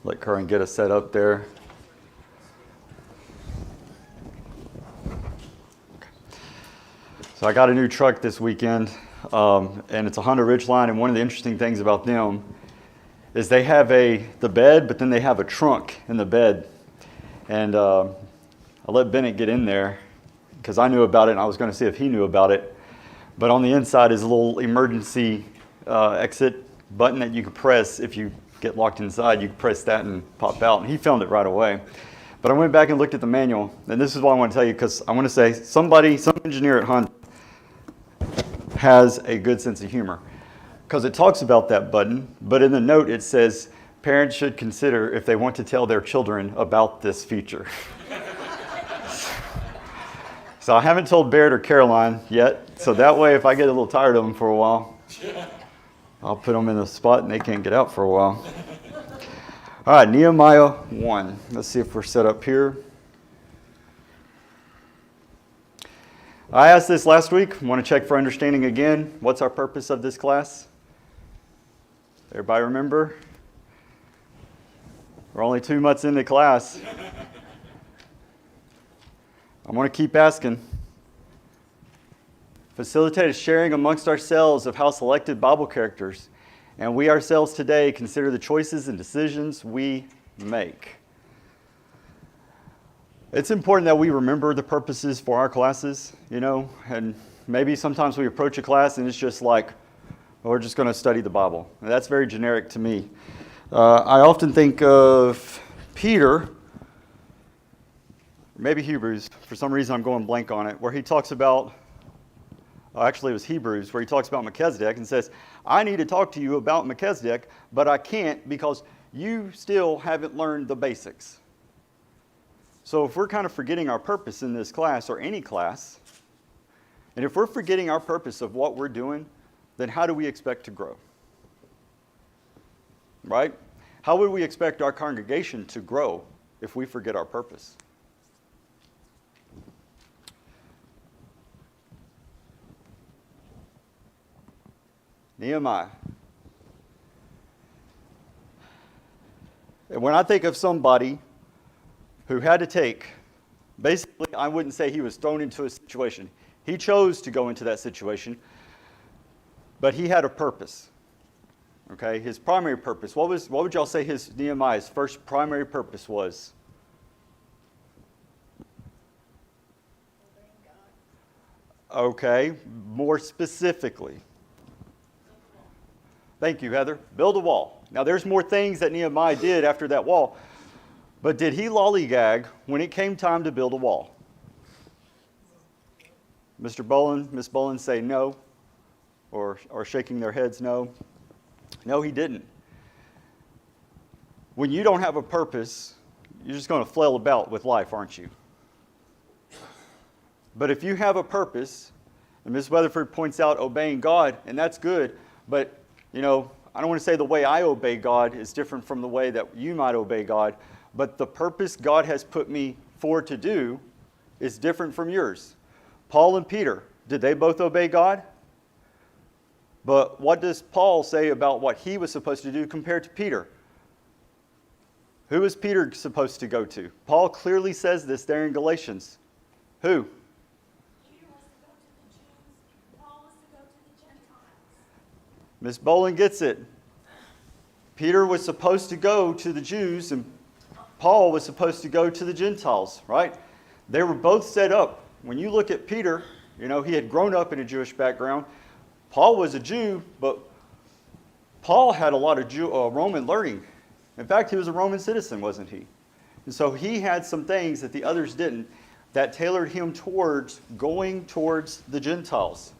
Let Curran get us set up there. So I got a new truck this weekend, and it's a Honda Ridgeline, and one of the interesting things about them is they have the bed, but then they have a trunk in the bed. And I let Bennett get in there because I knew about it, and I was going to see if he knew about it. But on the inside is a little emergency exit button that you can press. If you get locked inside, you can press that and pop out. And he found it right away. But I went back and looked at the manual, and this is what I want to tell you, because I want to say some engineer at Honda has a good sense of humor, because it talks about that button, but in the note it says parents should consider if they want to tell their children about this feature. So I haven't told Barrett or Caroline yet, so that way if I get a little tired of them for a while, I'll put them in the spot and they can't get out for a while. All right, Nehemiah 1. Let's see if we're set up here. I asked this last week. I want to check for understanding again. What's our purpose of this class? Everybody remember? We're only 2 months into class. I'm going to keep asking. Facilitate a sharing amongst ourselves of how selected Bible characters and we ourselves today consider the choices and decisions we make. It's important that we remember the purposes for our classes, and maybe sometimes we approach a class and it's just like, well, we're just going to study the Bible. And that's very generic to me. I often think of Peter, maybe Hebrews, for some reason I'm going blank on it, where he talks about, actually it was Hebrews, where he talks about Melchizedek and says, I need to talk to you about Melchizedek, but I can't because you still haven't learned the basics. So if we're kind of forgetting our purpose in this class, or any class, and if we're forgetting our purpose of what we're doing, then how do we expect to grow? Right? How would we expect our congregation to grow if we forget our purpose? Nehemiah. And when I think of somebody who had to take, basically, I wouldn't say he was thrown into a situation. He chose to go into that situation, but he had a purpose. Okay, his primary purpose. What would y'all say Nehemiah's first primary purpose was? Okay, more specifically. Thank you, Heather. Build a wall. Now, there's more things that Nehemiah did after that wall, but did he lollygag when it came time to build a wall? Mr. Bolin, Miss Bolin say no, or shaking their heads no. No, he didn't. When you don't have a purpose, you're just going to flail about with life, aren't you? But if you have a purpose, and Ms. Weatherford points out obeying God, and that's good, but I don't want to say the way I obey God is different from the way that you might obey God, but the purpose God has put me forward to do is different from yours. Paul and Peter, did they both obey God? But what does Paul say about what he was supposed to do compared to Peter? Who was Peter supposed to go to? Paul clearly says this there in Galatians. Who? Peter was to go to the Jews, Paul was to go to the Gentiles. Miss Bolin gets it. Peter was supposed to go to the Jews, and Paul was supposed to go to the Gentiles, right? They were both set up. When you look at Peter, he had grown up in a Jewish background. Paul was a Jew, but Paul had a lot of Roman learning. In fact, he was a Roman citizen, wasn't he? And so he had some things that the others didn't that tailored him towards going towards the Gentiles.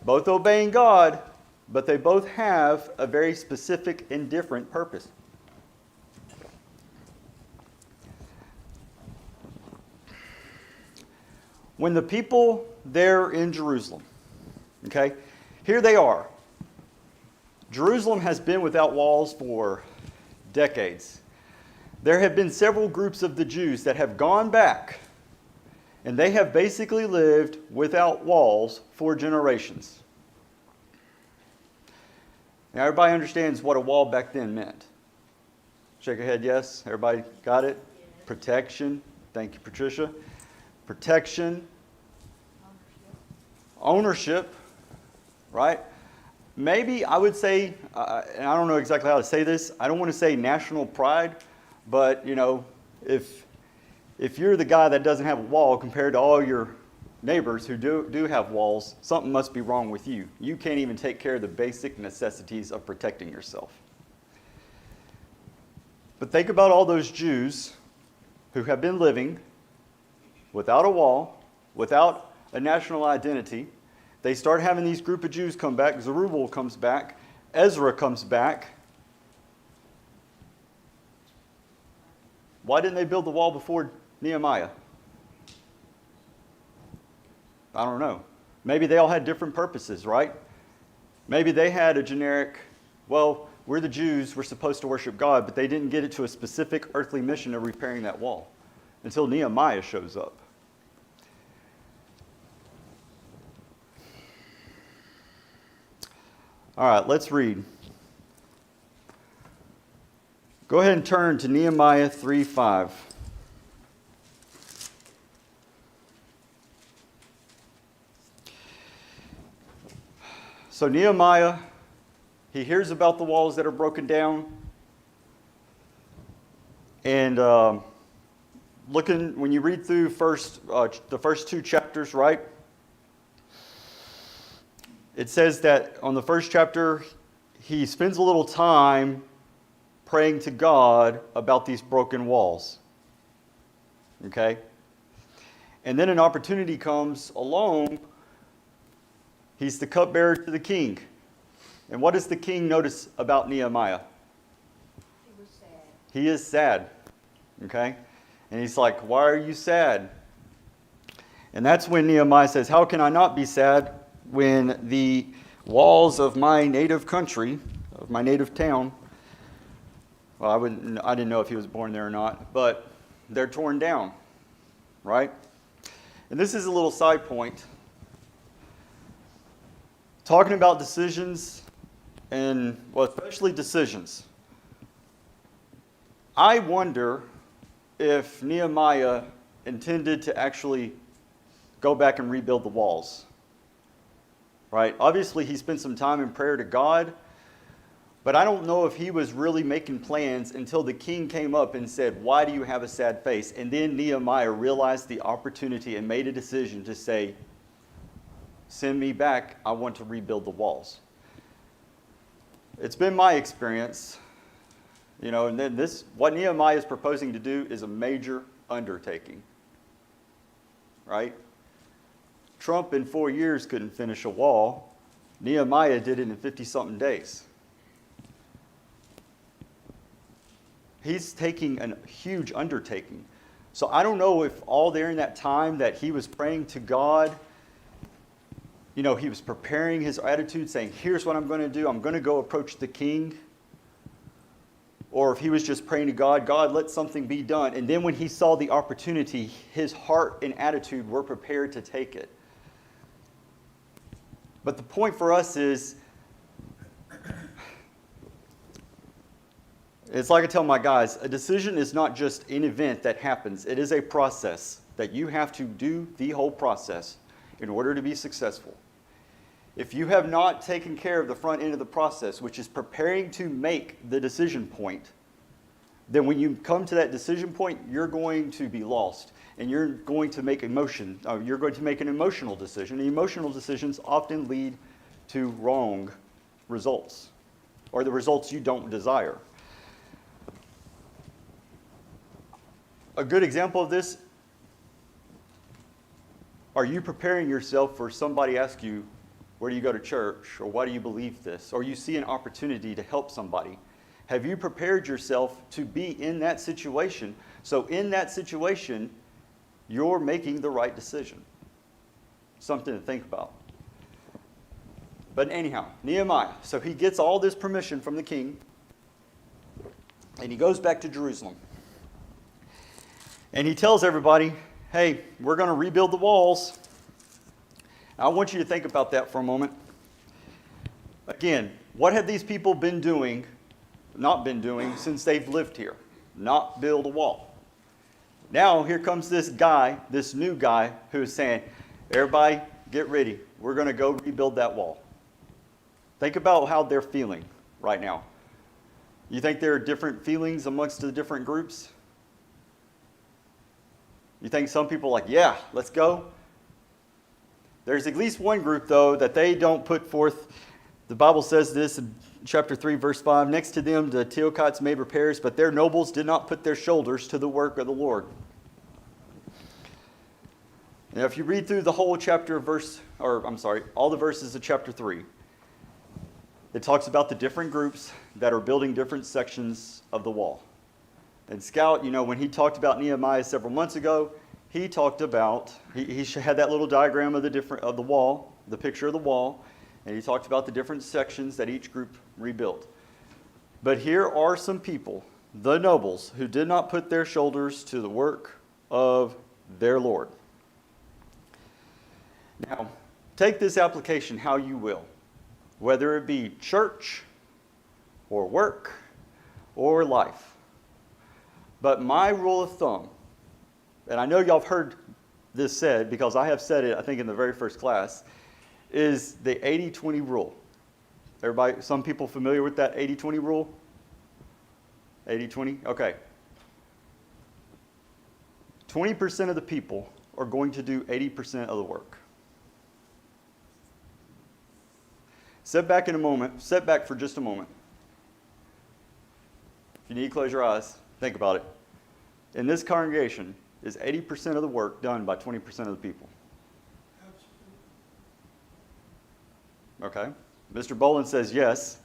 Both obeying God, but they both have a very specific and different purpose. When the people there in Jerusalem, okay, here they are. Jerusalem has been without walls for decades. There have been several groups of the Jews that have gone back And they have basically lived without walls for generations. Now, everybody understands what a wall back then meant. Shake your head, yes. Everybody got it? Yes. Protection. Thank you, Patricia. Protection. Ownership, right? Maybe I would say, and I don't know exactly how to say this, I don't want to say national pride, but, you know, if you're the guy that doesn't have a wall compared to all your neighbors who do have walls, something must be wrong with you. You can't even take care of the basic necessities of protecting yourself. But think about all those Jews who have been living without a wall, without a national identity. They start having these group of Jews come back. Zerubbabel comes back. Ezra comes back. Why didn't they build the wall before Nehemiah? I don't know. Maybe they all had different purposes, right? Maybe they had a generic, well, we're the Jews, we're supposed to worship God, but they didn't get it to a specific earthly mission of repairing that wall until Nehemiah shows up. All right, let's read. Go ahead and turn to Nehemiah 3:5. So Nehemiah, he hears about the walls that are broken down. And when you read through the first two chapters, right? It says that on the first chapter, he spends a little time praying to God about these broken walls. Okay? And then an opportunity comes along. He's the cupbearer to the king. And what does the king notice about Nehemiah? He was sad. He is sad. Okay? And he's like, why are you sad? And that's when Nehemiah says, how can I not be sad when the walls of my native country, of my native town, well, I didn't know if he was born there or not, but they're torn down, right? And this is a little side point. Talking about decisions, and well, especially decisions. I wonder if Nehemiah intended to actually go back and rebuild the walls. Right? Obviously, he spent some time in prayer to God, but I don't know if he was really making plans until the king came up and said, why do you have a sad face? And then Nehemiah realized the opportunity and made a decision to say, send me back, I want to rebuild the walls. It's been my experience, you know, and then what Nehemiah is proposing to do is a major undertaking, right? Trump in 4 years couldn't finish a wall. Nehemiah did it in 50-something days. He's taking a huge undertaking. So I don't know if all during that time that he was praying to God, you know, he was preparing his attitude, saying, here's what I'm going to do. I'm going to go approach the king. Or if he was just praying to God, God, let something be done. And then when he saw the opportunity, his heart and attitude were prepared to take it. But the point for us is, it's like I tell my guys, a decision is not just an event that happens. It is a process that you have to do the whole process in order to be successful. If you have not taken care of the front end of the process, which is preparing to make the decision point, then when you come to that decision point, you're going to be lost. And you're going to make you're going to make an emotional decision. And emotional decisions often lead to wrong results, or the results you don't desire. A good example of this, are you preparing yourself for somebody ask you, where do you go to church? Or why do you believe this? Or you see an opportunity to help somebody. Have you prepared yourself to be in that situation? So in that situation, you're making the right decision. Something to think about. But anyhow, Nehemiah, so he gets all this permission from the king, and he goes back to Jerusalem. And he tells everybody, hey, we're going to rebuild the walls. I want you to think about that for a moment. Again, what have these people not been doing since they've lived here? Not build a wall. Now here comes this new guy who's saying, everybody get ready. We're going to go rebuild that wall. Think about how they're feeling right now. You think there are different feelings amongst the different groups? You think some people are like, yeah, let's go? There's at least one group, though, that they don't put forth. The Bible says this in chapter 3, verse 5. Next to them, the Tekoites made repairs, but their nobles did not put their shoulders to the work of the Lord. Now, if you read through the whole chapter all the verses of chapter 3, it talks about the different groups that are building different sections of the wall. And Scout, when he talked about Nehemiah several months ago, he talked about, he had that little diagram of the wall, the picture of the wall, and he talked about the different sections that each group rebuilt. But here are some people, the nobles, who did not put their shoulders to the work of their Lord. Now, take this application how you will, whether it be church or work or life. But my rule of thumb, and I know y'all have heard this said because I have said it, I think, in the very first class, is the 80-20 rule. Everybody, some people familiar with that 80-20 rule? 80-20? Okay. 20% of the people are going to do 80% of the work. Sit back for just a moment. If you need to close your eyes, think about it. In this congregation, is 80% of the work done by 20% of the people? Okay. Mr. Boland says yes.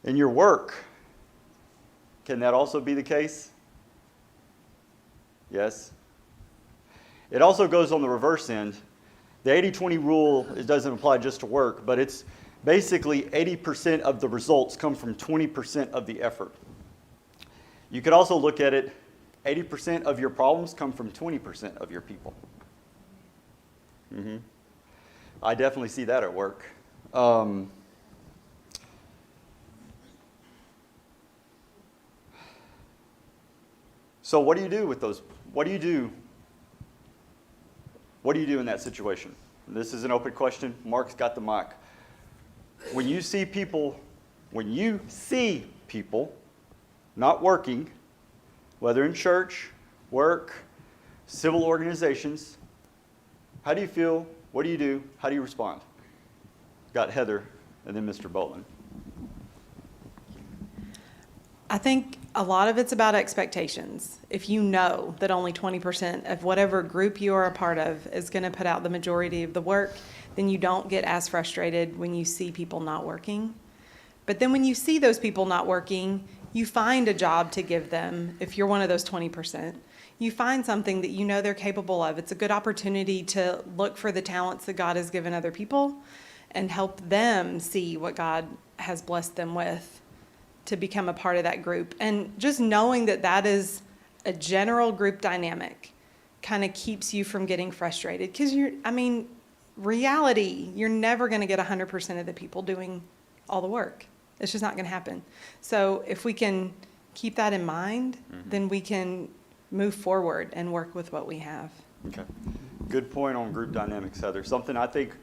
In your work, can that also be the case? Yes. It also goes on the reverse end. The 80-20 rule, it doesn't apply just to work, but it's basically 80% of the results come from 20% of the effort. You could also look at it, 80% of your problems come from 20% of your people. I definitely see that at work. So what do you do with those? What do you do in that situation? This is an open question. Mark's got the mic. When you see people not working, whether in church, work, civil organizations, how do you feel? What do you do? How do you respond? Got Heather and then Mr. Boland. I think a lot of it's about expectations. If you know that only 20% of whatever group you are a part of is going to put out the majority of the work, then you don't get as frustrated when you see people not working. But then when you see those people not working, you find a job to give them. If you're one of those 20%, you find something that you know they're capable of. It's a good opportunity to look for the talents that God has given other people and help them see what God has blessed them with to become a part of that group. And just knowing that that is a general group dynamic kind of keeps you from getting frustrated. Because reality, you're never going to get 100% of the people doing all the work. It's just not going to happen. So if we can keep that in mind, then we can move forward and work with what we have. Okay. Good point on group dynamics, Heather. Something I think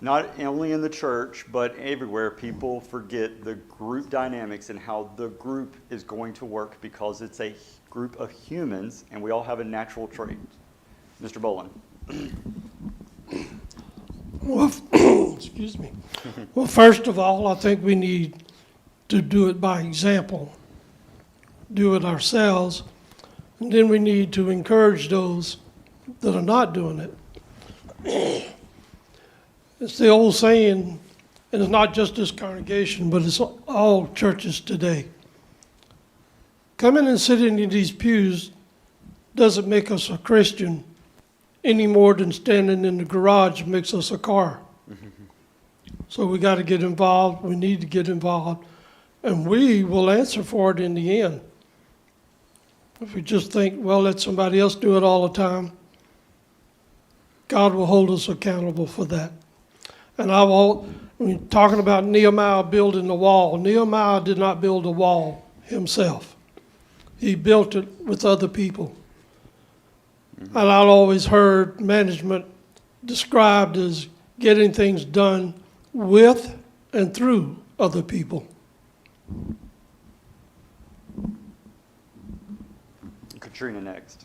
not only in the church, but everywhere, people forget the group dynamics and how the group is going to work because it's a group of humans and we all have a natural trait. Mr. Boland. Well, excuse me. Well, first of all, I think we need to do it by example, do it ourselves, and then we need to encourage those that are not doing it. It's the old saying, and it's not just this congregation, but it's all churches today. Coming and sitting in these pews doesn't make us a Christian any more than standing in the garage makes us a car. So we got to get involved. We need to get involved. And we will answer for it in the end. If we just think, well, let somebody else do it all the time, God will hold us accountable for that. And talking about Nehemiah building the wall, Nehemiah did not build the wall himself. He built it with other people. And I've always heard management described as getting things done with and through other people. Katrina next.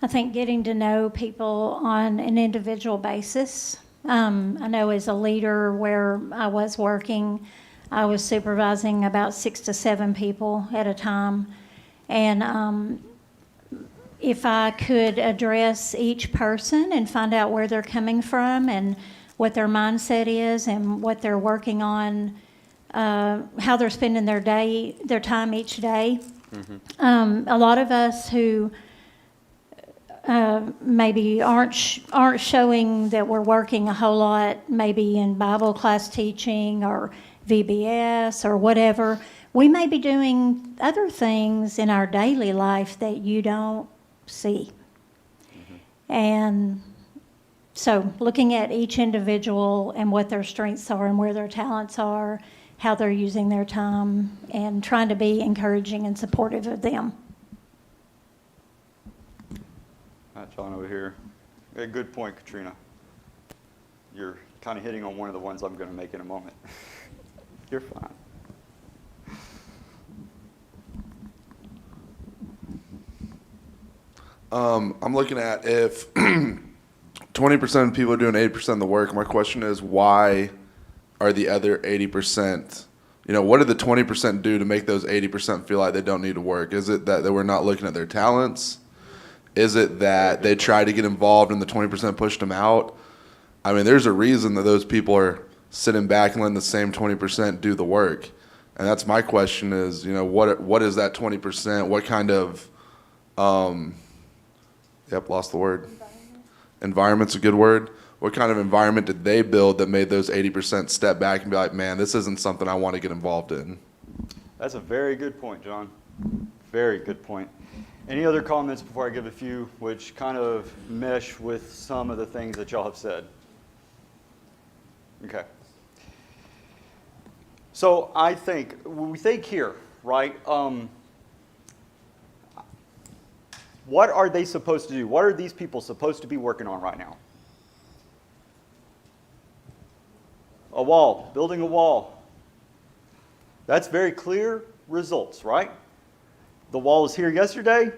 I think getting to know people on an individual basis. I know as a leader where I was working, I was supervising about 6 to 7 people at a time. And if I could address each person and find out where they're coming from and what their mindset is and what they're working on, how they're spending their time each day. A lot of us who maybe aren't showing that we're working a whole lot, maybe in Bible class teaching or VBS or whatever. We may be doing other things in our daily life that you don't see. And so looking at each individual and what their strengths are and where their talents are, how they're using their time, and trying to be encouraging and supportive of them. All right, John over here. A good point, Katrina. You're kind of hitting on one of the ones I'm going to make in a moment. You're fine. I'm looking at if 20% of people are doing 80% of the work. My question is, why are the other 80%, what did the 20% do to make those 80% feel like they don't need to work? Is it that they were not looking at their talents? Is it that they tried to get involved and the 20% pushed them out? I mean, there's a reason that those people are sitting back and letting the same 20% do the work. And that's my question is, what is that 20%? What kind of, lost the word. Environment's a good word. What kind of environment did they build that made those 80% step back and be like, man, this isn't something I want to get involved in? That's a very good point, John. Very good point. Any other comments before I give a few which kind of mesh with some of the things that y'all have said? Okay. So I think, when we think here, right, what are they supposed to do? What are these people supposed to be working on right now? A wall, building a wall. That's very clear results, right? The wall was here yesterday.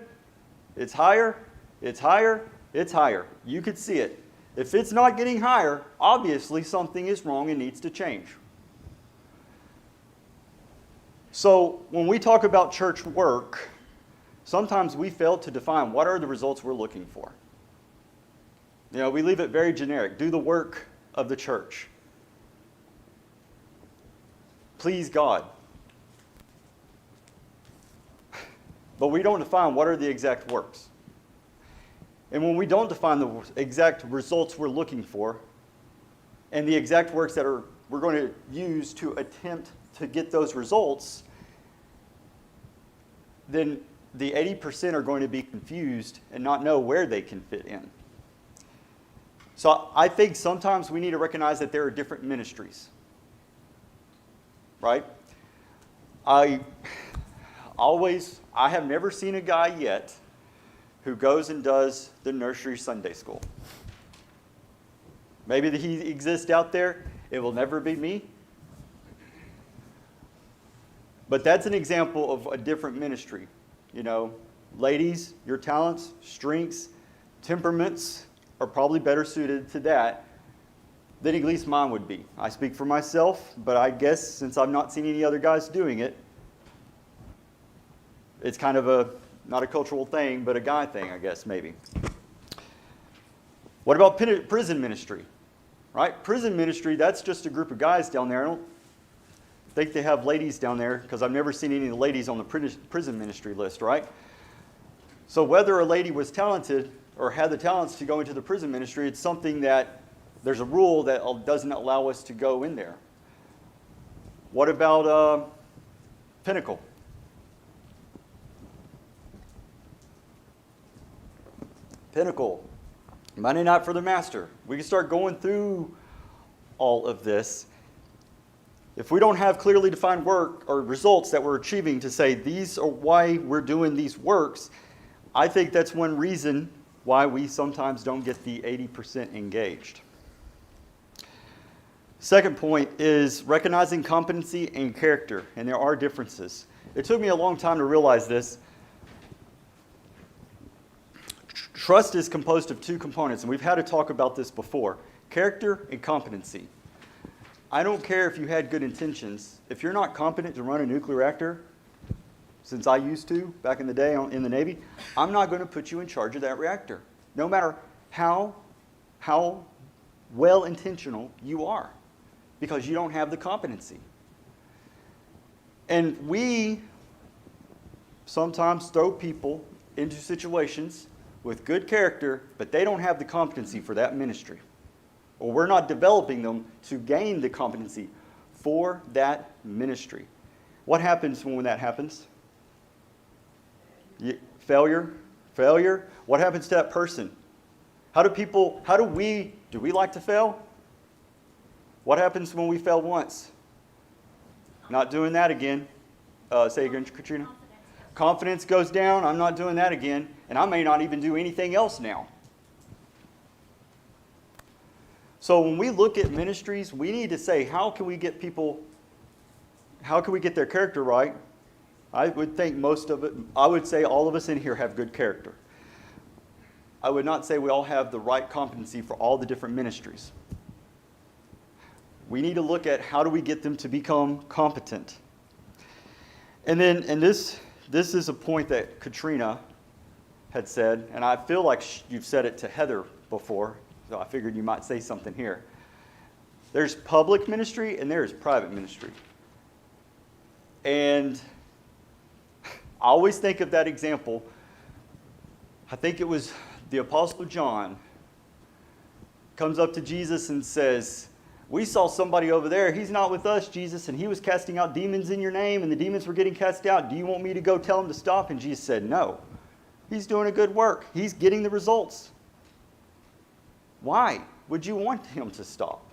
It's higher, it's higher, it's higher. You could see it. If it's not getting higher, obviously something is wrong and needs to change. So when we talk about church work, sometimes we fail to define what are the results we're looking for. We leave it very generic. Do the work of the church. Please God. But we don't define what are the exact works. And when we don't define the exact results we're looking for, and the exact works that we're going to use to attempt to get those results, then the 80% are going to be confused and not know where they can fit in. So I think sometimes we need to recognize that there are different ministries, right? I have never seen a guy yet who goes and does the nursery Sunday school. Maybe he exists out there. It will never be me. But that's an example of a different ministry. Ladies, your talents, strengths, temperaments are probably better suited to that than at least mine would be. I speak for myself, but I guess since I've not seen any other guys doing it, it's kind of not a cultural thing, but a guy thing, I guess, maybe. What about prison ministry? Right? Prison ministry, that's just a group of guys down there. I don't think they have ladies down there because I've never seen any of the ladies on the prison ministry list, right? So whether a lady was talented or had the talents to go into the prison ministry, it's something that there's a rule that doesn't allow us to go in there. What about Pinnacle? Pinnacle, Monday night for the master. We can start going through all of this. If we don't have clearly defined work or results that we're achieving to say these are why we're doing these works, I think that's one reason why we sometimes don't get the 80% engaged. Second point is recognizing competency and character, and there are differences. It took me a long time to realize this. Trust is composed of two components, and we've had to talk about this before: character and competency. I don't care if you had good intentions. If you're not competent to run a nuclear reactor, since I used to back in the day in the Navy, I'm not going to put you in charge of that reactor, no matter how well-intentional you are, because you don't have the competency. And we sometimes throw people into situations with good character, but they don't have the competency for that ministry. Or we're not developing them to gain the competency for that ministry. What happens when that happens? Failure. What happens to that person? Do we like to fail? What happens when we fail once? Not doing that again. Say again, Katrina. Confidence goes down. I'm not doing that again. And I may not even do anything else now. So when we look at ministries, we need to say, how can we get their character right? I would think I would say all of us in here have good character. I would not say we all have the right competency for all the different ministries. We need to look at how do we get them to become competent. And this is a point that Katrina had said, and I feel like you've said it to Heather before, so I figured you might say something here. There's public ministry and there's private ministry. And I always think of that example. I think it was the Apostle John comes up to Jesus and says, "We saw somebody over there. He's not with us, Jesus, and he was casting out demons in your name, and the demons were getting cast out. Do you want me to go tell him to stop?" And Jesus said, "No. He's doing a good work. He's getting the results. Why would you want him to stop?"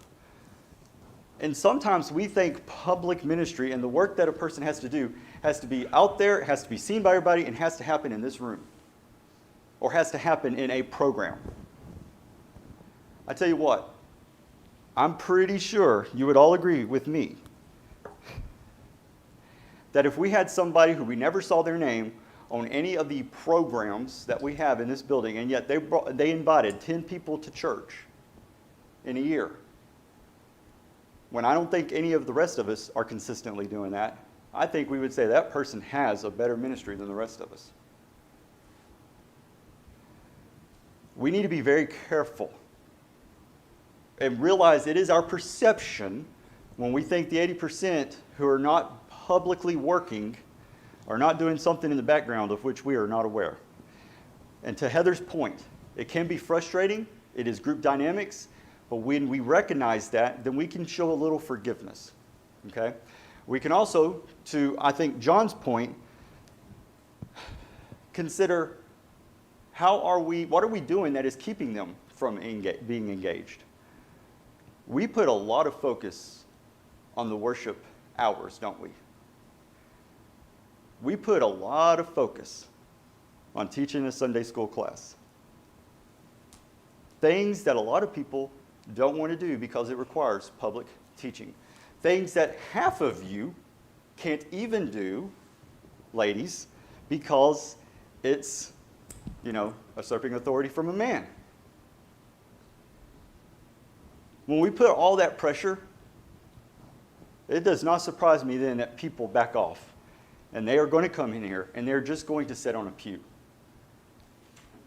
And sometimes we think public ministry and the work that a person has to do has to be out there, it has to be seen by everybody, and has to happen in this room. Or has to happen in a program. I tell you what, I'm pretty sure you would all agree with me that if we had somebody who we never saw their name on any of the programs that we have in this building, and yet they invited 10 people to church in a year, when I don't think any of the rest of us are consistently doing that, I think we would say that person has a better ministry than the rest of us. We need to be very careful and realize it is our perception when we think the 80% who are not publicly working are not doing something in the background of which we are not aware. And to Heather's point, it can be frustrating. It is group dynamics. But when we recognize that, then we can show a little forgiveness. Okay? We can also, to I think John's point, consider what are we doing that is keeping them from being engaged? We put a lot of focus on the worship hours, don't we? We put a lot of focus on teaching a Sunday school class. Things that a lot of people don't want to do because it requires public teaching. Things that half of you can't even do, ladies, because it's, usurping authority from a man. When we put all that pressure, it does not surprise me then that people back off. And they are going to come in here and they're just going to sit on a pew.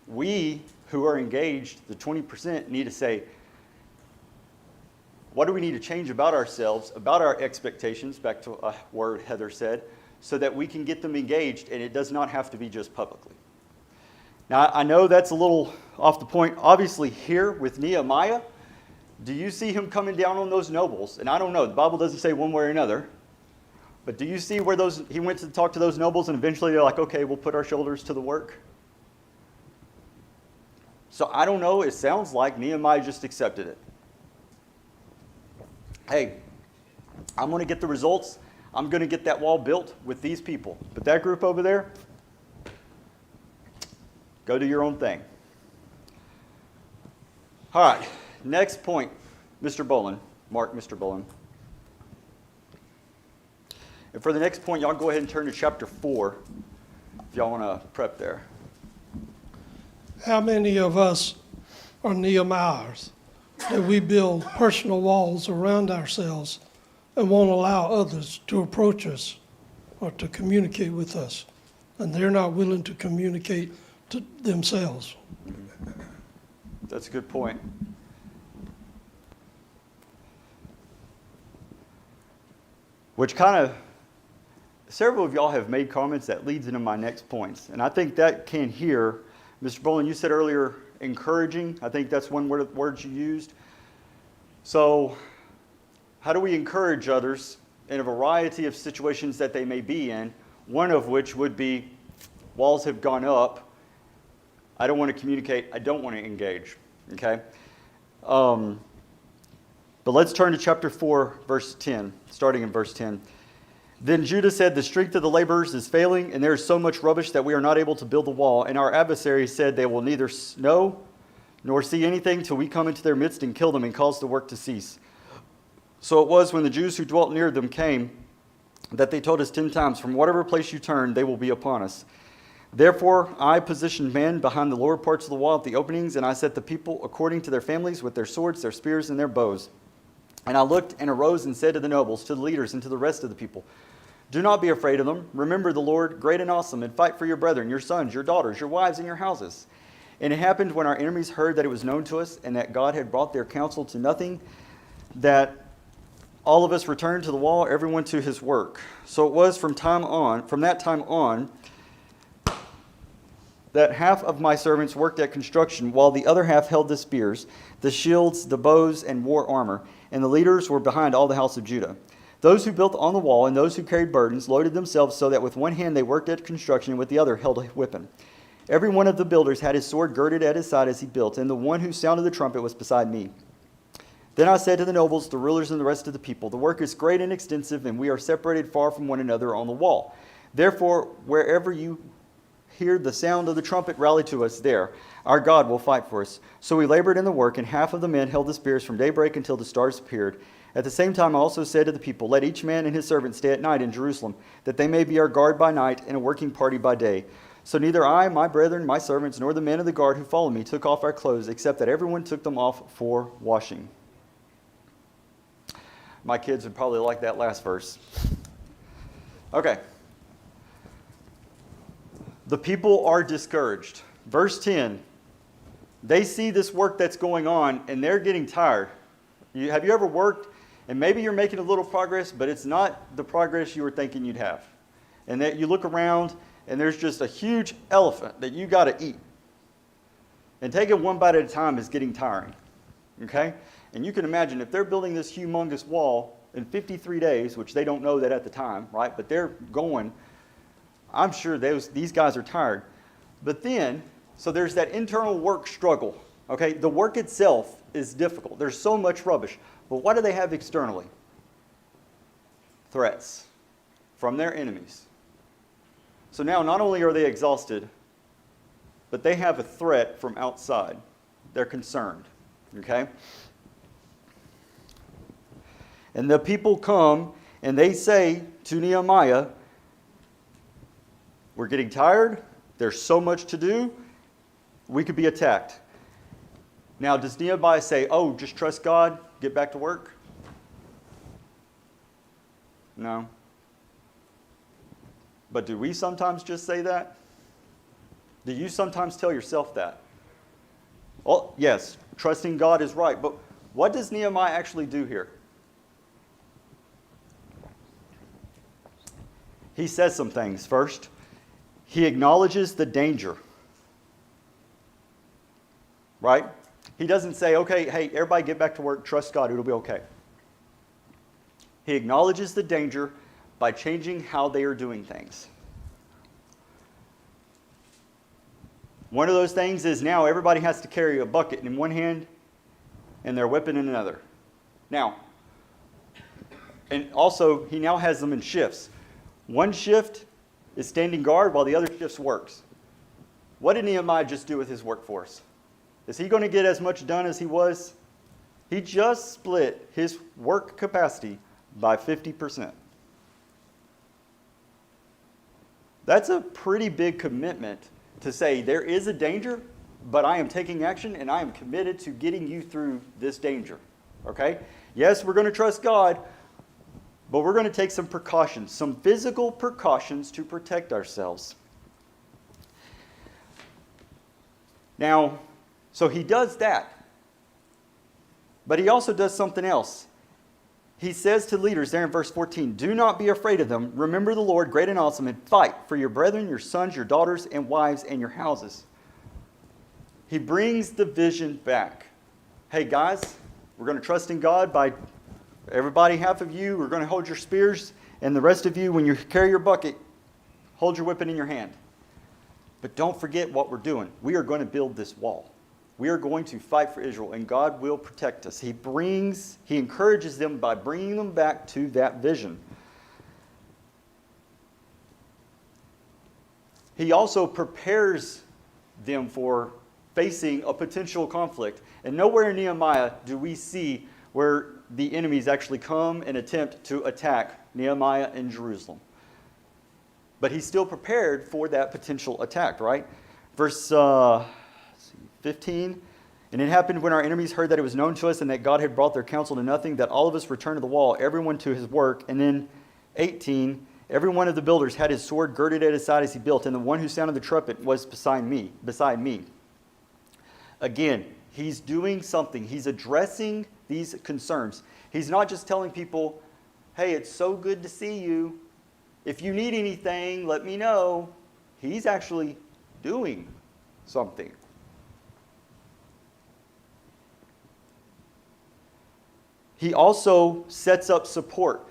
We who are engaged, the 20%, need to say, what do we need to change about ourselves, about our expectations, back to a word Heather said, so that we can get them engaged and it does not have to be just publicly. Now, I know that's a little off the point. Obviously, here with Nehemiah, do you see him coming down on those nobles? And I don't know, the Bible doesn't say one way or another, But do you see where he went to talk to those nobles and eventually they're like, okay, we'll put our shoulders to the work? So I don't know. It sounds like Nehemiah just accepted it. Hey, I'm going to get the results. I'm going to get that wall built with these people. But that group over there, go do your own thing. All right, next point, Mr. Bolin. Mark, Mr. Bolin. And for the next point, y'all go ahead and turn to chapter 4 if y'all want to prep there. How many of us are Nehemiahs that we build personal walls around ourselves and won't allow others to approach us or to communicate with us, and they're not willing to communicate to themselves? That's a good point. Which kind of, several of y'all have made comments that leads into my next points. And I think that can hear, Mr. Bolin, you said earlier, encouraging. I think that's one word you used. So how do we encourage others in a variety of situations that they may be in, one of which would be walls have gone up, I don't want to communicate, I don't want to engage, okay? But let's turn to chapter 4, verse 10, starting in verse 10. Then Judah said, the strength of the laborers is failing, and there is so much rubbish that we are not able to build the wall. And our adversaries said, they will neither know nor see anything till we come into their midst and kill them and cause the work to cease. So it was when the Jews who dwelt near them came that they told us 10 times, from whatever place you turn, they will be upon us. Therefore I positioned men behind the lower parts of the wall at the openings, and I set the people according to their families with their swords, their spears, and their bows. And I looked and arose and said to the nobles, to the leaders, and to the rest of the people, do not be afraid of them. Remember the Lord, great and awesome, and fight for your brethren, your sons, your daughters, your wives, and your houses. And it happened when our enemies heard that it was known to us, and that God had brought their counsel to nothing, that all of us returned to the wall, everyone to his work. So it was from that time on, that half of my servants worked at construction, while the other half held the spears, the shields, the bows, and wore armor. And the leaders were behind all the house of Judah. Those who built on the wall and those who carried burdens loaded themselves so that with one hand they worked at construction and with the other held a weapon. Every one of the builders had his sword girded at his side as he built, and the one who sounded the trumpet was beside me. Then I said to the nobles, the rulers, and the rest of the people, the work is great and extensive, and we are separated far from one another on the wall. Therefore, wherever you hear the sound of the trumpet, rally to us there. Our God will fight for us. So we labored in the work, and half of the men held the spears from daybreak until the stars appeared. At the same time I also said to the people, let each man and his servant stay at night in Jerusalem, that they may be our guard by night and a working party by day. So neither I, my brethren, my servants, nor the men of the guard who followed me took off our clothes, except that everyone took them off for washing. My kids would probably like that last verse. Okay. The people are discouraged. Verse 10, they see this work that's going on and they're getting tired. Have you ever worked and maybe you're making a little progress, but it's not the progress you were thinking you'd have? And that you look around and there's just a huge elephant that you got to eat. And taking one bite at a time is getting tiring. Okay? And you can imagine if they're building this humongous wall in 53 days, which they don't know that at the time, right? But they're going, I'm sure these guys are tired. But then, so there's that internal work struggle. Okay? The work itself is difficult. There's so much rubbish. But what do they have externally? Threats from their enemies. So now not only are they exhausted, but they have a threat from outside. They're concerned. Okay? And the people come and they say to Nehemiah, we're getting tired. There's so much to do. We could be attacked. Now, does Nehemiah say, oh, just trust God, get back to work? No. But do we sometimes just say that? Do you sometimes tell yourself that? Well, yes, trusting God is right. But what does Nehemiah actually do here? He says some things. First, he acknowledges the danger. Right? He doesn't say, okay, hey, everybody get back to work, trust God, it'll be okay. He acknowledges the danger, by changing how they are doing things. One of those things is now everybody has to carry a bucket in one hand and their weapon in another. Now, and also he now has them in shifts. One shift is standing guard while the other shift works. What did Nehemiah just do with his workforce? Is he going to get as much done as he was? He just split his work capacity by 50%. That's a pretty big commitment to say there is a danger, but I am taking action and I am committed to getting you through this danger. Okay? Yes, we're going to trust God, but we're going to take some precautions, some physical precautions to protect ourselves. Now, so he does that. But he also does something else. He says to leaders there in verse 14, do not be afraid of them. Remember the Lord, great and awesome, and fight for your brethren, your sons, your daughters, and wives, and your houses. He brings the vision back. Hey, guys, we're going to trust in God by everybody, half of you, we're going to hold your spears, and the rest of you, when you carry your bucket, hold your weapon in your hand. But don't forget what we're doing. We are going to build this wall. We are going to fight for Israel, and God will protect us. He encourages them by bringing them back to that vision. He also prepares them for facing a potential conflict. And nowhere in Nehemiah do we see where the enemies actually come and attempt to attack Nehemiah in Jerusalem. But he's still prepared for that potential attack, right? Verse 15, and it happened when our enemies heard that it was known to us and that God had brought their counsel to nothing, that all of us returned to the wall, everyone to his work. And then 18, every one of the builders had his sword girded at his side as he built, and the one who sounded the trumpet was beside me. Again, he's doing something. He's addressing these concerns. He's not just telling people, hey, it's so good to see you. If you need anything, let me know. He's actually doing something. He also sets up support.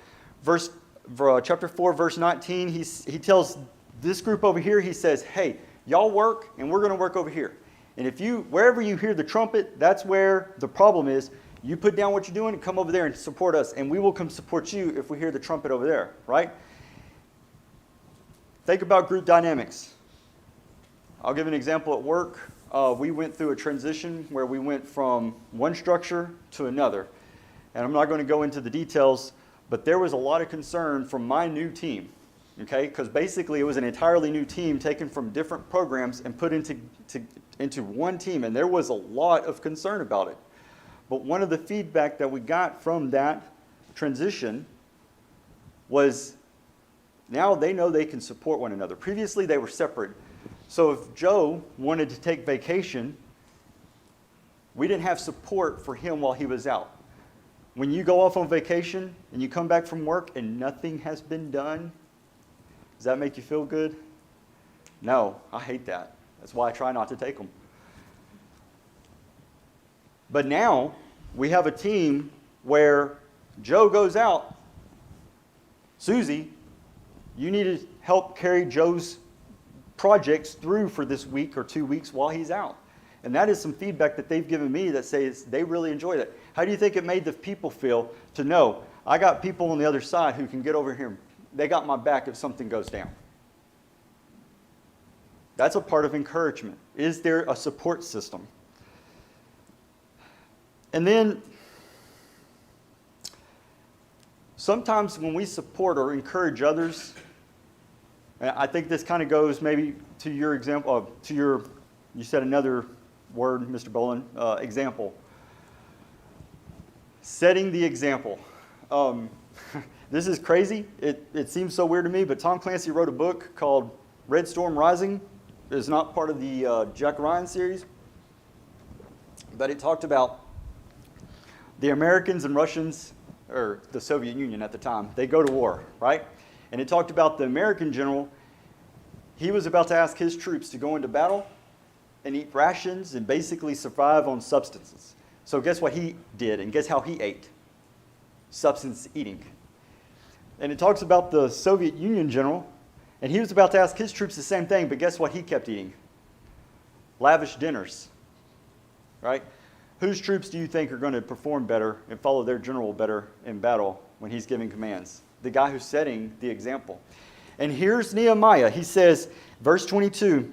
Chapter 4, verse 19, he tells this group over here, he says, hey, y'all work, and we're going to work over here. And wherever you hear the trumpet, that's where the problem is. You put down what you're doing and come over there and support us, and we will come support you if we hear the trumpet over there, right? Think about group dynamics. I'll give an example at work. We went through a transition where we went from one structure to another. And I'm not going to go into the details, but there was a lot of concern from my new team, okay? Because basically it was an entirely new team taken from different programs and put into one team, and there was a lot of concern about it. But one of the feedback that we got from that transition was now they know they can support one another. Previously they were separate. So if Joe wanted to take vacation, we didn't have support for him while he was out. When you go off on vacation and you come back from work and nothing has been done, does that make you feel good? No, I hate that. That's why I try not to take them. But now we have a team where Joe goes out. Susie, you need to help carry Joe's projects through for this week or 2 weeks while he's out. And that is some feedback that they've given me that says they really enjoy that. How do you think it made the people feel to know I got people on the other side who can get over here? They got my back if something goes down. That's a part of encouragement. Is there a support system? And then sometimes when we support or encourage others, and I think this kind of goes maybe to your example, you said another word, Mr. Boland, example. Setting the example. This is crazy. It seems so weird to me, but Tom Clancy wrote a book called Red Storm Rising. It's not part of the Jack Ryan series, but it talked about the Americans and Russians, or the Soviet Union at the time, they go to war, right? And it talked about the American general. He was about to ask his troops to go into battle and eat rations and basically survive on substances. So guess what he did, and guess how he ate? Substance eating. And it talks about the Soviet Union general, and he was about to ask his troops the same thing, but guess what he kept eating? Lavish dinners, right? Whose troops do you think are going to perform better and follow their general better in battle when he's giving commands? The guy who's setting the example. And here's Nehemiah. He says, verse 22,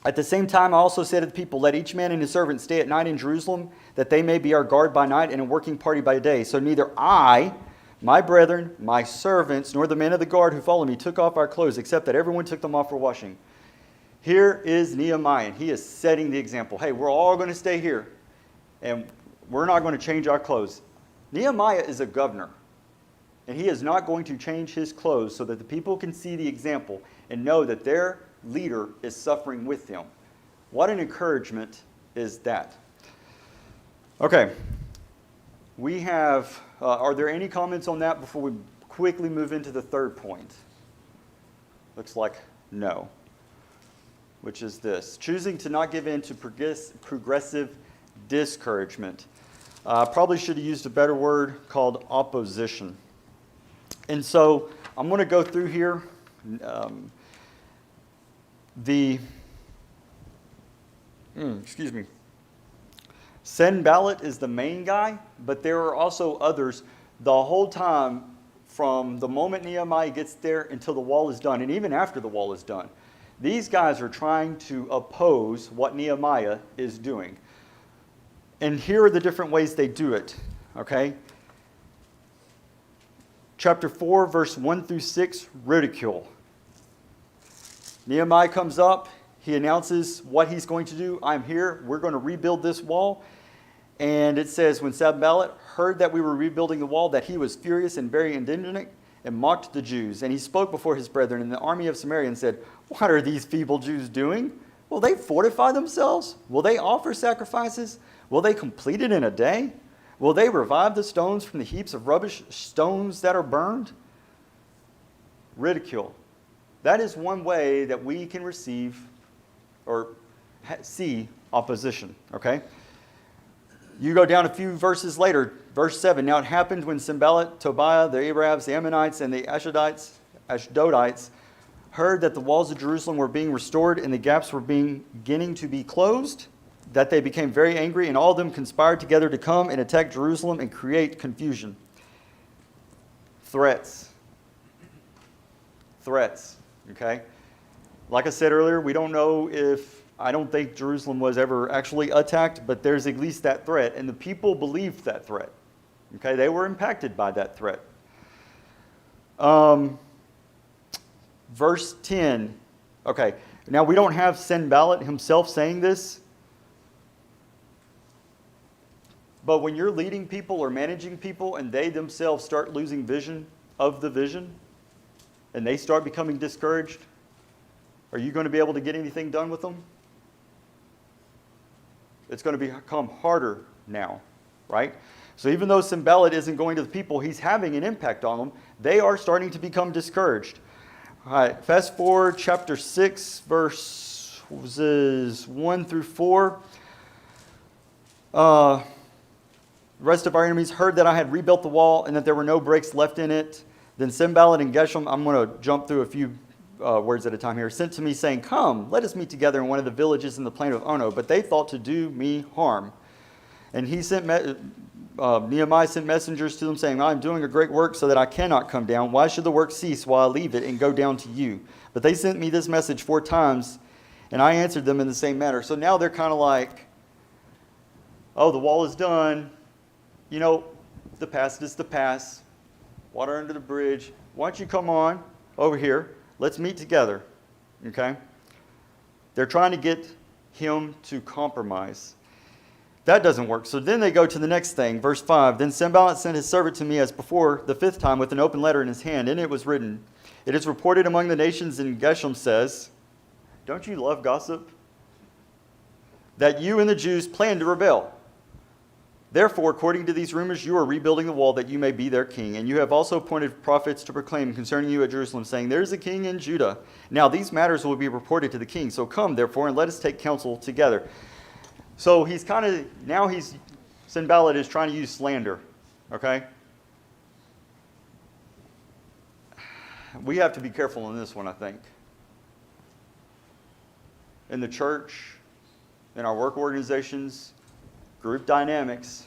at the same time I also said to the people, let each man and his servant stay at night in Jerusalem, that they may be our guard by night and a working party by day. So neither I, my brethren, my servants, nor the men of the guard who follow me took off our clothes, except that everyone took them off for washing. Here is Nehemiah, and he is setting the example. Hey, we're all going to stay here, and we're not going to change our clothes. Nehemiah is a governor, and he is not going to change his clothes so that the people can see the example and know that their leader is suffering with them. What an encouragement is that? Okay. We have, are there any comments on that before we quickly move into the third point? Looks like no. Which is this: choosing to not give in to progressive discouragement. Probably should have used a better word called opposition. And so I'm going to go through here. Excuse me. Sanballat is the main guy, but there are also others the whole time from the moment Nehemiah gets there until the wall is done, and even after the wall is done. These guys are trying to oppose what Nehemiah is doing. And here are the different ways they do it, okay? Chapter 4, verse 1 through 6, ridicule. Nehemiah comes up. He announces what he's going to do. I'm here. We're going to rebuild this wall. And it says, when Sanballat heard that we were rebuilding the wall, that he was furious and very indignant and mocked the Jews. And he spoke before his brethren in the army of Samaria and said, what are these feeble Jews doing? Will they fortify themselves? Will they offer sacrifices? Will they complete it in a day? Will they revive the stones from the heaps of rubbish, stones that are burned? Ridicule. That is one way that we can receive or see opposition, okay? You go down a few verses later, verse 7. Now it happened when Sanballat, Tobiah, the Arabs, the Ammonites, and the Ashdodites heard that the walls of Jerusalem were being restored and the gaps were beginning to be closed, that they became very angry, and all of them conspired together to come and attack Jerusalem and create confusion. Threats. Threats, okay? Like I said earlier, we don't know if, I don't think Jerusalem was ever actually attacked, but there's at least that threat, and the people believed that threat. Okay, they were impacted by that threat. Verse 10. Okay, now we don't have Sanballat himself saying this, but when you're leading people or managing people and they themselves start losing vision of the vision, and they start becoming discouraged, are you going to be able to get anything done with them? It's going to become harder now, right? So even though Sanballat isn't going to the people, he's having an impact on them. They are starting to become discouraged. All right, fast forward, chapter 6, verses 1 through 4. The rest of our enemies heard that I had rebuilt the wall and that there were no breaks left in it. Then Sanballat and Geshem, I'm going to jump through a few words at a time here, sent to me saying, come, let us meet together in one of the villages in the plain of Ono. But they thought to do me harm. And he sent Nehemiah sent messengers to them saying, I am doing a great work so that I cannot come down. Why should the work cease while I leave it and go down to you? But they sent me this message 4 times, and I answered them in the same manner. So now they're kind of like, oh, the wall is done. You know, the past is the past. Water under the bridge. Why don't you come on over here? Let's meet together. Okay? They're trying to get him to compromise. That doesn't work. So then they go to the next thing. Verse 5. Then Sanballat sent his servant to me as before the 5th time with an open letter in his hand. In it was written, it is reported among the nations, and Geshem says, don't you love gossip? That you and the Jews plan to rebel. Therefore, according to these rumors, you are rebuilding the wall that you may be their king. And you have also appointed prophets to proclaim concerning you at Jerusalem, saying, there is a king in Judah. Now these matters will be reported to the king. So come, therefore, and let us take counsel together. So he's kind of, now Sanballat is trying to use slander. Okay? we have to be careful on this one, I think. In the church, in our work organizations, group dynamics,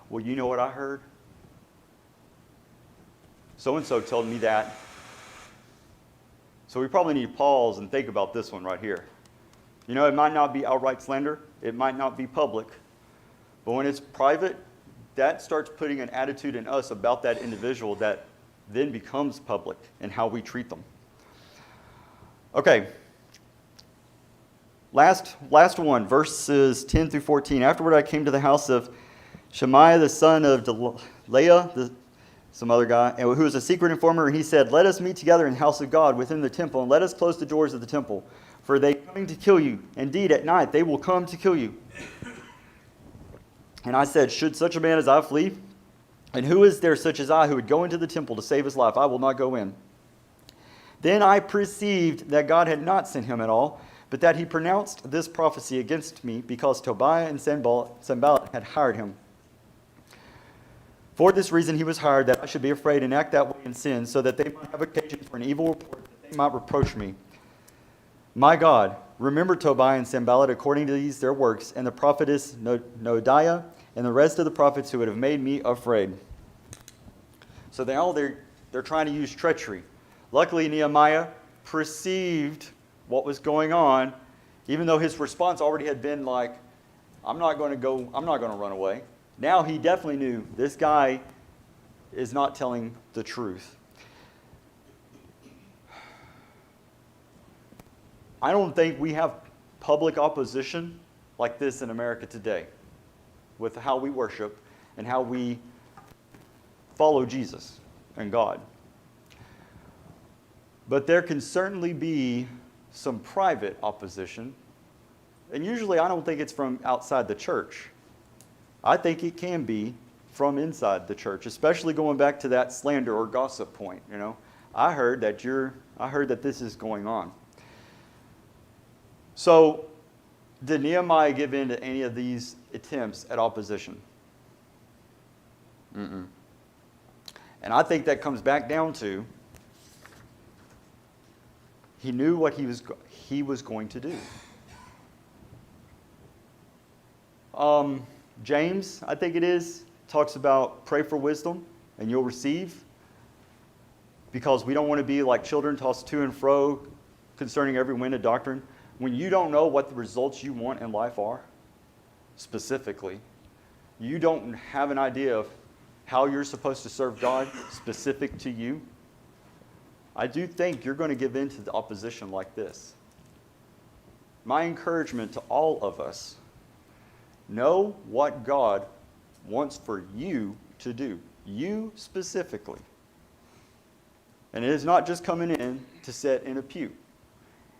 well, you know what I heard? So-and-so told me that. So we probably need to pause and think about this one right here. You know, it might not be outright slander. It might not be public. But when it's private, that starts putting an attitude in us about that individual that then becomes public in how we treat them. Okay. Last one, verses 10 through 14. Afterward, I came to the house of Shemaiah, the son of Delaiah, some other guy, who was a secret informer, and he said, "Let us meet together in the house of God within the temple, and let us close the doors of the temple, for they are coming to kill you. Indeed, at night they will come to kill you." And I said, "Should such a man as I flee? And who is there such as I who would go into the temple to save his life? I will not go in." Then I perceived that God had not sent him at all, but that he pronounced this prophecy against me because Tobiah and Sanballat had hired him. For this reason he was hired, that I should be afraid and act that way in sin, so that they might have occasion for an evil report, that they might reproach me. My God, remember Tobiah and Sanballat according to these their works, and the prophetess Noadiah, and the rest of the prophets who would have made me afraid. So they're trying to use treachery. Luckily, Nehemiah perceived what was going on, even though his response already had been like, I'm not going to run away. Now he definitely knew this guy is not telling the truth. I don't think we have public opposition like this in America today with how we worship and how we follow Jesus and God. But there can certainly be some private opposition. And usually I don't think it's from outside the church. I think it can be from inside the church, especially going back to that slander or gossip point. You know, I heard that this is going on. So, did Nehemiah give in to any of these attempts at opposition? Mm-mm. And I think that comes back down to he knew what he was going to do. James, I think it is, talks about pray for wisdom and you'll receive, because we don't want to be like children tossed to and fro concerning every wind of doctrine. When you don't know what the results you want in life are, specifically, you don't have an idea of how you're supposed to serve God specific to you, I do think you're going to give in to the opposition like this. My encouragement to all of us, know what God wants for you to do, you specifically. And it is not just coming in to sit in a pew.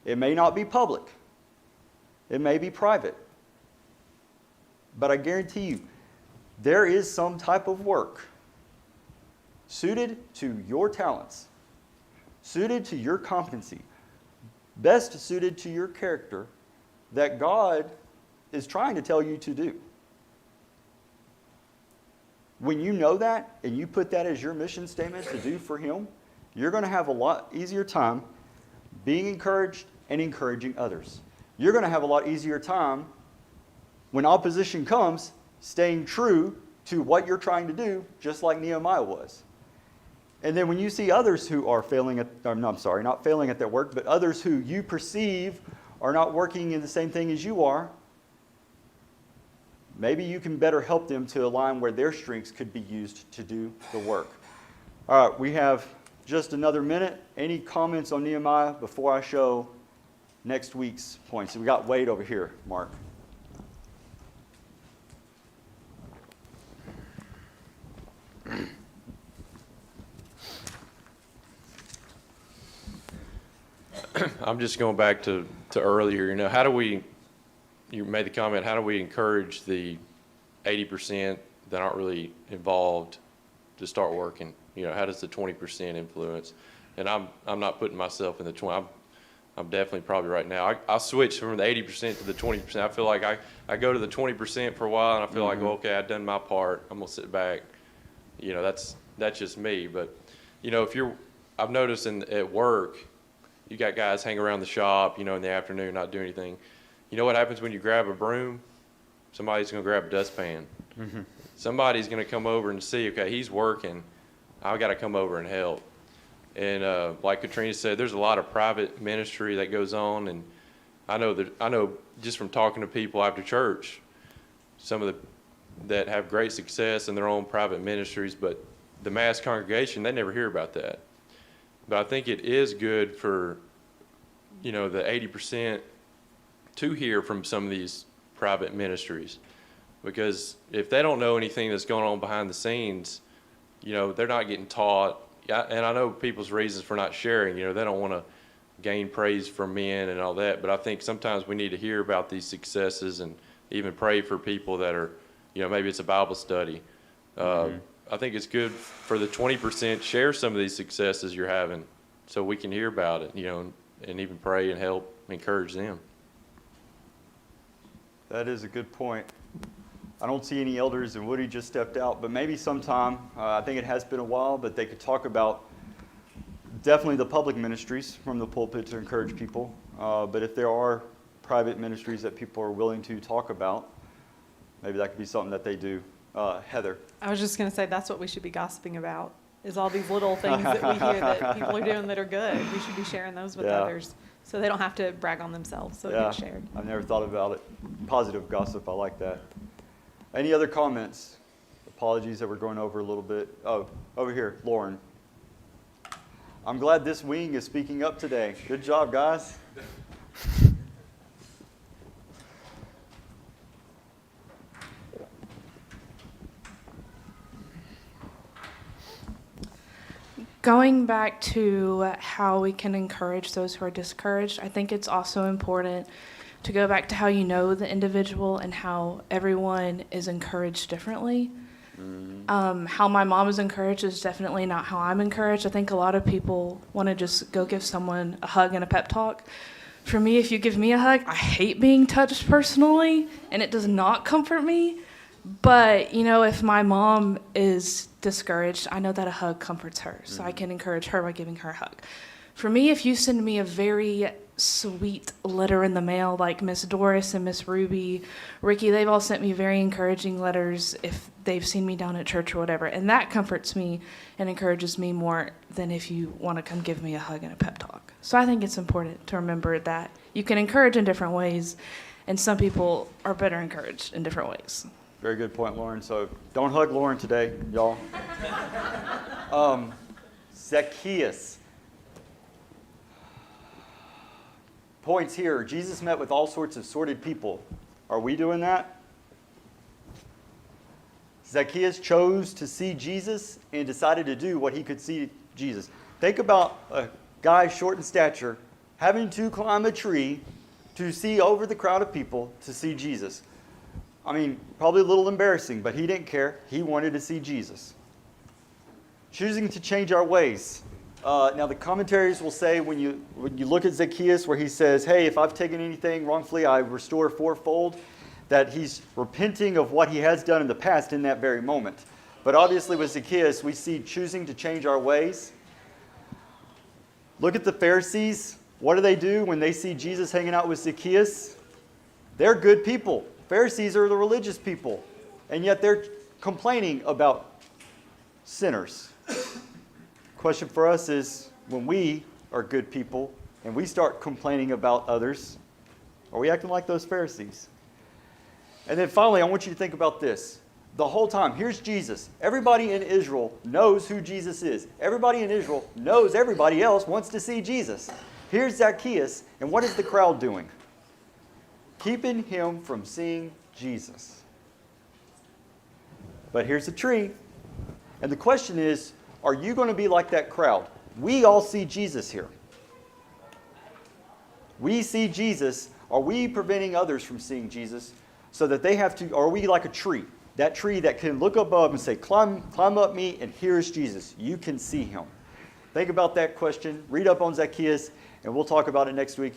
It may not be public. It may be private. But I guarantee you, there is some type of work suited to your talents, suited to your competency, best suited to your character, that God is trying to tell you to do. When you know that and you put that as your mission statement to do for Him, you're going to have a lot easier time being encouraged and encouraging others. You're going to have a lot easier time when opposition comes, staying true to what you're trying to do, just like Nehemiah was. And then when you see others who are not failing at their work, but others who you perceive are not working in the same thing as you are, maybe you can better help them to align where their strengths could be used to do the work. All right, we have just another minute. Any comments on Nehemiah before I show next week's points? We got Wade over here, Mark. I'm just going back to earlier. You know, how do we? You made the comment. How do we encourage the 80% that aren't really involved to start working? You know, how does the 20% influence? And I'm not putting myself in the 20. I'm definitely probably right now. I switched from the 80% to the 20%. I feel like I go to the 20% for a while, and I feel like, well, okay, I've done my part. I'm gonna sit back. You know, that's just me. But you know, I've noticed at work, you got guys hang around the shop, in the afternoon, not doing anything. You know what happens when you grab a broom? Somebody's going to grab a dustpan. Somebody's going to come over and see, okay, he's working. I've got to come over and help. And like Katrina said, there's a lot of private ministry that goes on, and I know just from talking to people after church, some of that have great success in their own private ministries, but the mass congregation, they never hear about that. But I think it is good for, the 80% to hear from some of these private ministries, because if they don't know anything that's going on behind the scenes, they're not getting taught. And I know people's reasons for not sharing, they don't want to gain praise from men and all that, but I think sometimes we need to hear about these successes and even pray for people that are, maybe it's a Bible study. I think it's good for the 20% share some of these successes you're having so we can hear about it, and even pray and help encourage them. That is a good point. I don't see any elders, and Woody just stepped out, but maybe sometime, I think it has been a while, but they could talk about definitely the public ministries from the pulpit to encourage people. But if there are private ministries that people are willing to talk about, maybe that could be something that they do. Heather. I was just going to say that's what we should be gossiping about, is all these little things that we hear that people are doing that are good. We should be sharing those with Yeah. others so they don't have to brag on themselves, so it Yeah, gets shared. I've never thought about it. Positive gossip, I like that. Any other comments? Apologies that we're going over a little bit. Oh, over here, Lauren. I'm glad this wing is speaking up today. Good job, guys. Going back to how we can encourage those who are discouraged, I think it's also important to go back to how you know the individual and how everyone is encouraged differently. How my mom is encouraged is definitely not how I'm encouraged. I think a lot of people want to just go give someone a hug and a pep talk. For me, if you give me a hug, I hate being touched personally, and it does not comfort me. But, if my mom is discouraged, I know that a hug comforts her, so I can encourage her by giving her a hug. For me, if you send me a very sweet letter in the mail, like Miss Doris and Miss Ruby, Ricky, they've all sent me very encouraging letters if they've seen me down at church or whatever, and that comforts me and encourages me more than if you want to come give me a hug and a pep talk. So I think it's important to remember that you can encourage in different ways, and some people are better encouraged in different ways. Very good point, Lauren. So don't hug Lauren today, y'all. Zacchaeus. Points here. Jesus met with all sorts of sordid people. Are we doing that? Zacchaeus chose to see Jesus and decided to do what he could see Jesus. Think about a guy short in stature having to climb a tree to see over the crowd of people to see Jesus. I mean, probably a little embarrassing, but he didn't care. He wanted to see Jesus. Choosing to change our ways. Now, the commentaries will say when you look at Zacchaeus where he says, hey, if I've taken anything wrongfully, I restore fourfold, that he's repenting of what he has done in the past in that very moment. But obviously with Zacchaeus, we see choosing to change our ways. Look at the Pharisees. What do when they see Jesus hanging out with Zacchaeus? They're good people. Pharisees are the religious people, and yet they're complaining about sinners. Question for us is, when we are good people and we start complaining about others, are we acting like those Pharisees? And then finally, I want you to think about this. The whole time, here's Jesus. Everybody in Israel knows who Jesus is. Everybody in Israel knows everybody else wants to see Jesus. Here's Zacchaeus, and what is the crowd doing? Keeping him from seeing Jesus. But here's the tree. And the question is, are you going to be like that crowd? We all see Jesus here. We see Jesus. Are we preventing others from seeing Jesus so that they have to, or are we like a tree? That tree that can look above and say, climb up me, and here's Jesus. You can see him. Think about that question. Read up on Zacchaeus, and we'll talk about it next week.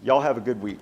Y'all have a good week.